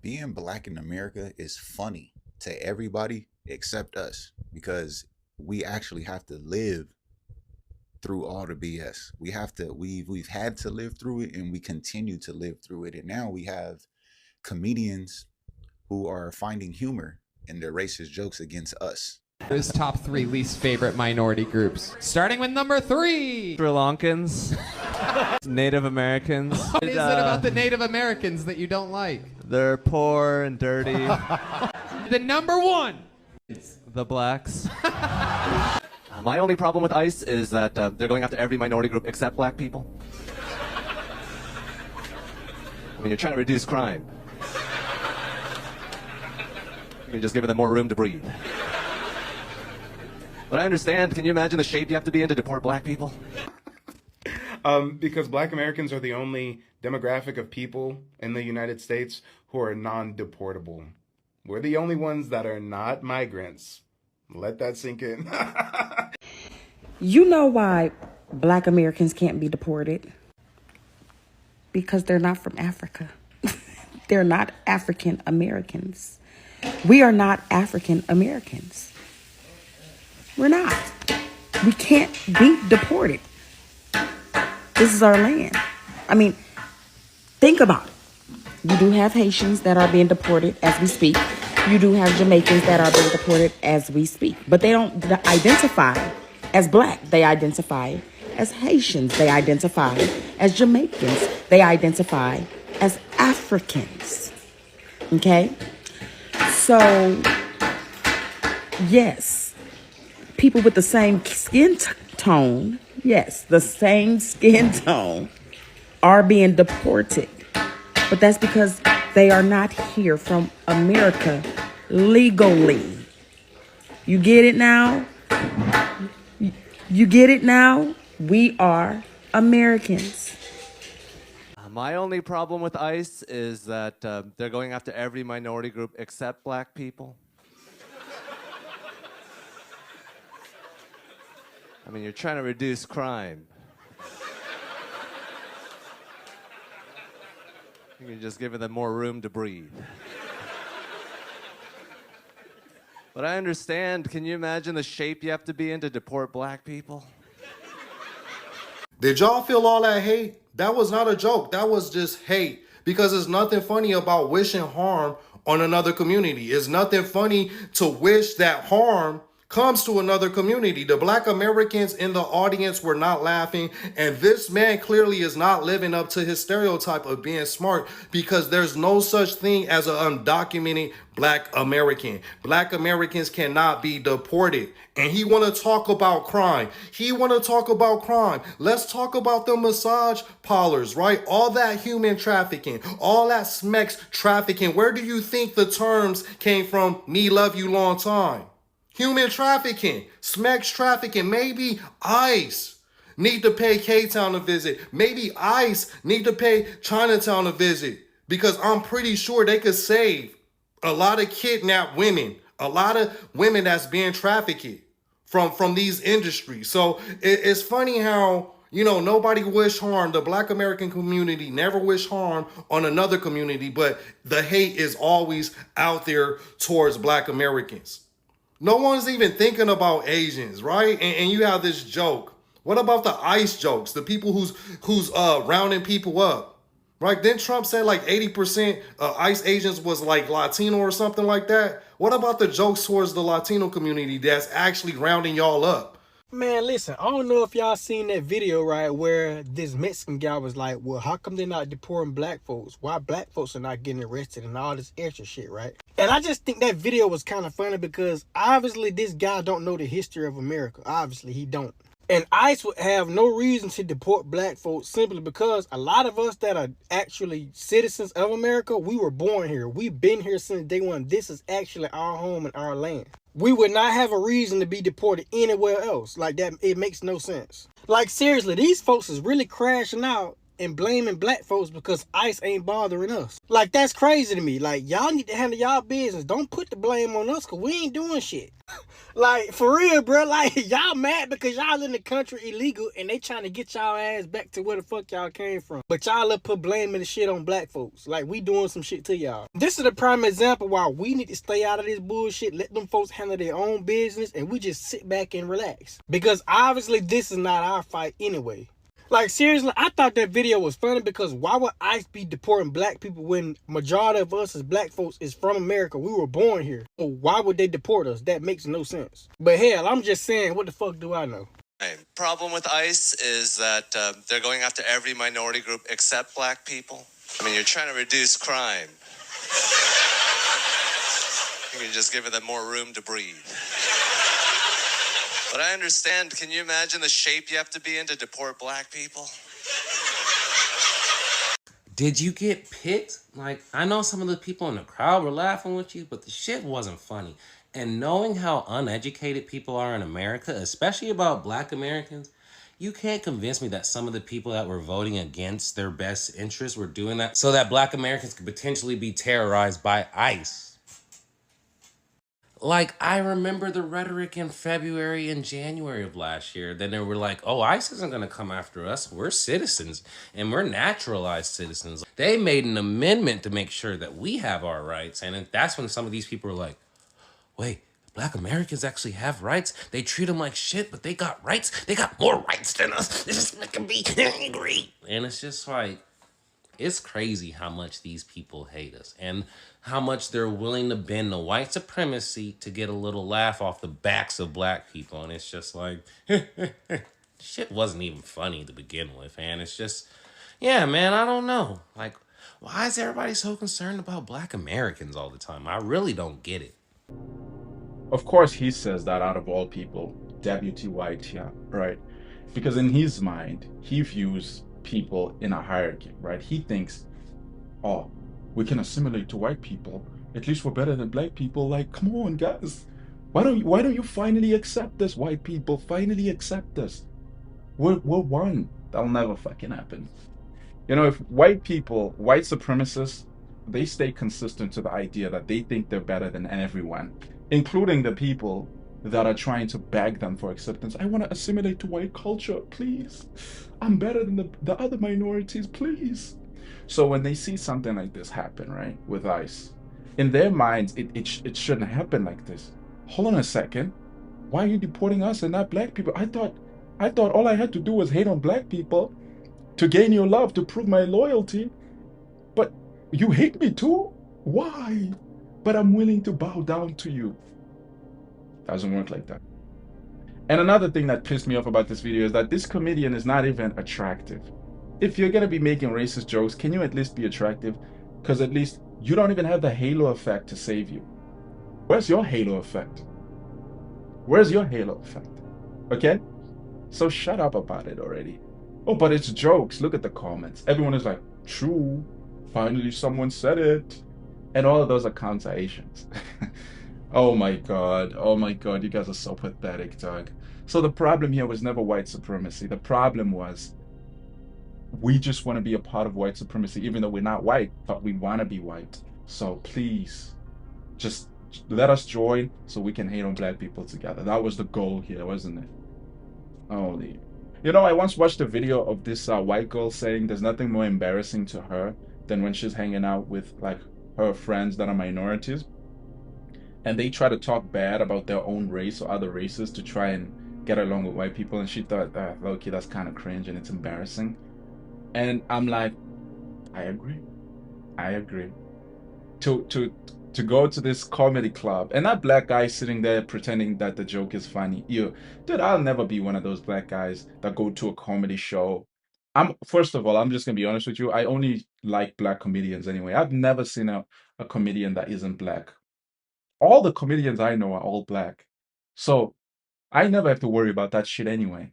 being black in America is funny to everybody except us because we actually have to live through all the BS. We've had to live through it and we continue to live through it. And now we have comedians who are finding humor in their racist jokes against us. His top 3 least favorite minority groups. Starting with number 3. Sri Lankans. Native Americans. What is it about the Native Americans that you don't like? They're poor and dirty. The number 1. The blacks. My only problem with ICE is that they're going after every minority group except black people. I mean, you're trying to reduce crime. You're just giving them more room to breathe. But I understand, can you imagine the shape you have to be in to deport black people? Because black Americans are the only demographic of people in the United States who are non-deportable. We're the only ones that are not migrants. Let that sink in. You know why black Americans can't be deported? Because they're not from Africa. They're not African Americans. We are not African Americans. We're not. We can't be deported. This is our land. I mean, think about it. You do have Haitians that are being deported as we speak. You do have Jamaicans that are being deported as we speak. But they don't identify as black. They identify as Haitians. They identify as Jamaicans. They identify as Africans. Okay? So, yes, people with the same skin tone, yes, the same skin tone are being deported. But that's because they are not here from America legally. You get it now? You get it now? We are Americans. My only problem with ICE is that they're going after every minority group except black people. I mean, you're trying to reduce crime. You're just giving them more room to breathe. But I understand, can you imagine the shape you have to be in to deport black people? Did y'all feel all that hate? That was not a joke. That was just hate. Because there's nothing funny about wishing harm on another community. It's nothing funny to wish that harm comes to another community. The black Americans in the audience were not laughing, and this man clearly is not living up to his stereotype of being smart, because there's no such thing as an undocumented black American. Black Americans cannot be deported. And he want to talk about crime. Let's talk about the massage parlors, right? All that human trafficking, all that SMEX trafficking. Where do you think the terms came from? Me love you long time. Human trafficking, SMEX trafficking. Maybe ICE need to pay K-Town a visit. Maybe ICE need to pay Chinatown a visit, because I'm pretty sure they could save a lot of kidnapped women, a lot of women that's being trafficked from these industries. So it's funny how, you know, nobody wish harm. The black American community never wish harm on another community, but the hate is always out there towards black Americans. No one's even thinking about Asians, right? And you have this joke. What about the ICE jokes? The people who's rounding people up, right? Then Trump said like 80% ICE agents was like Latino or something like that. What about the jokes towards the Latino community that's actually rounding y'all up? Man, listen, I don't know if y'all seen that video, right, where this Mexican guy was like, well, how come they're not deporting black folks? Why black folks are not getting arrested and all this extra shit, right? And I just think that video was kind of funny because obviously this guy don't know the history of America. Obviously, he don't. And ICE would have no reason to deport black folks simply because a lot of us that are actually citizens of America, we were born here. We've been here since day one. This is actually our home and our land. We would not have a reason to be deported anywhere else. Like that, it makes no sense. Like seriously, these folks is really crashing out and blaming black folks because ICE ain't bothering us. Like that's crazy to me. Like y'all need to handle y'all business. Don't put the blame on us because we ain't doing shit. Like, for real, bro. Like, y'all mad because y'all in the country illegal and they trying to get y'all ass back to where the fuck y'all came from. But y'all up put blame and the shit on black folks. Like, we doing some shit to y'all. This is a prime example why we need to stay out of this bullshit, let them folks handle their own business, and we just sit back and relax. Because obviously this is not our fight anyway. Like, seriously, I thought that video was funny because why would ICE be deporting black people when majority of us as black folks is from America? We were born here. So why would they deport us? That makes no sense. But hell, I'm just saying, what the fuck do I know? Problem with ICE is that they're going after every minority group except black people. I mean, you're trying to reduce crime. You're just giving them more room to breathe. But I understand, can you imagine the shape you have to be in to deport black people? Did you get picked? Like, I know some of the people in the crowd were laughing with you, but the shit wasn't funny. And knowing how uneducated people are in America, especially about black Americans, you can't convince me that some of the people that were voting against their best interests were doing that so that black Americans could potentially be terrorized by ICE. Like, I remember the rhetoric in February and January of last year. Then they were like, oh, ICE isn't going to come after us. We're citizens, and we're naturalized citizens. They made an amendment to make sure that we have our rights. And that's when some of these people were like, wait, black Americans actually have rights? They treat them like shit, but they got rights? They got more rights than us. This is making me angry. And it's just like, it's crazy how much these people hate us and how much they're willing to bend the white supremacy to get a little laugh off the backs of black people. And it's just like, shit wasn't even funny to begin with. And it's just, yeah, man, I don't know. Like, why is everybody so concerned about black Americans all the time? I really don't get it. Of course, he says that out of all people, Deputy White, yeah, right? Because in his mind, he views people in a hierarchy, right? He thinks, oh, we can assimilate to white people. At least we're better than black people. Like, come on, guys. Why don't you finally accept this, white people? Finally accept this. We're one. That'll never fucking happen. You know, if white people, white supremacists, they stay consistent to the idea that they think they're better than everyone, including the people that are trying to beg them for acceptance. I want to assimilate to white culture, please. I'm better than the other minorities, please. So when they see something like this happen, right, with ICE, in their minds, it shouldn't happen like this. Hold on a second. Why are you deporting us and not black people? I thought all I had to do was hate on black people to gain your love, to prove my loyalty. But you hate me too? Why? But I'm willing to bow down to you. Doesn't work like that. And another thing that pissed me off about this video is that this comedian is not even attractive. If you're gonna be making racist jokes, can you at least be attractive? Because at least you don't even have the halo effect to save you. Where's your halo effect? Where's your halo effect? Okay? So shut up about it already. Oh, but it's jokes. Look at the comments. Everyone is like, true. Finally someone said it. And all of those are counter Asians. Oh my god, you guys are so pathetic, dog. So the problem here was never white supremacy. The problem was we just want to be a part of white supremacy, even though we're not white, but we want to be white. So please, just let us join so we can hate on black people together. That was the goal here, wasn't it? Holy. You know, I once watched a video of this white girl saying there's nothing more embarrassing to her than when she's hanging out with like her friends that are minorities, and they try to talk bad about their own race or other races to try and get along with white people. And she thought, okay, that's kind of cringe and it's embarrassing. And I'm like, I agree. To go to this comedy club and that black guy sitting there pretending that the joke is funny. Dude, I'll never be one of those black guys that go to a comedy show. First of all, I'm just gonna be honest with you. I only like black comedians anyway. I've never seen a comedian that isn't black. All the comedians I know are all black. So I never have to worry about that shit anyway.